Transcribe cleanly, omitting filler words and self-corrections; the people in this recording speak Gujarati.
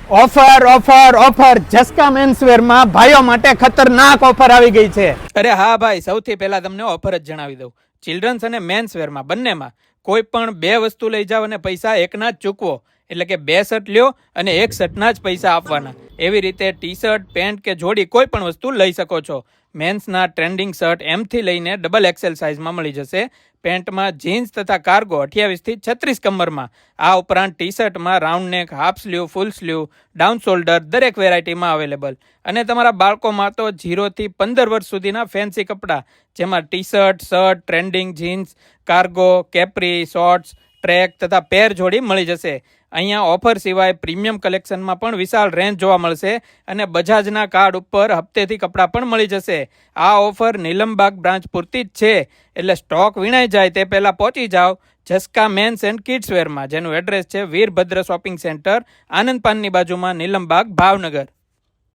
ઓફર ઓફર ઓફર જસ્કા મેન્સવેર માં ભાઈઓ માટે ખતરનાક ઓફર આવી ગઈ છે. અરે હા ભાઈ, સૌથી પહેલા તમને ઓફર જ જણાવી દઉં. ચિલ્ડ્રન્સ અને મેન્સવેર માં બંનેમાં કોઈ પણ બે વસ્તુ લઈ જાવ અને પૈસા એકના જ ચૂકવો, એટલે કે બે શર્ટ લ્યો અને એક શર્ટના જ પૈસા આપવાના. એવી રીતે ટી શર્ટ, પેન્ટ કે જોડી કોઈ પણ વસ્તુ લઈ શકો છો. મેન્સના ટ્રેન્ડિંગ શર્ટ એમથી લઈને ડબલ એક્સેલ સાઇઝમાં મળી જશે. પેન્ટમાં જીન્સ તથા કાર્ગો 28 થી 36 કમરમાં. આ ઉપરાંત ટી શર્ટમાં round neck, half sleeve, full sleeve, down shoulder દરેક વેરાયટીમાં અવેલેબલ. અને તમારા બાળકોમાં તો 0 થી 15 વર્ષ સુધીના ફેન્સી કપડાં, જેમાં T shirt, shirt, trending jeans, cargo, Capri, shorts, track તથા પેર જોડી મળી જશે. અહીંયા ઓફર સિવાય પ્રીમિયમ કલેક્શનમાં પણ વિશાળ રેન્જ જોવા મળશે અને બજાજના કાર્ડ ઉપર હપ્તેથી કપડાં પણ મળી જશે. આ ઓફર નીલમબાગ બ્રાન્ચ પૂરતી જ છે, એટલે સ્ટોક વીણાઈ જાય તે પહેલા પહોંચી જાઓ જસ્કા મેન્સ એન્ડ કિડ્સ વેરમાં, જેનું એડ્રેસ છે વીરભદ્ર શોપિંગ સેન્ટર, આનંદ પાનની બાજુમાં, નીલમબાગ, ભાવનગર.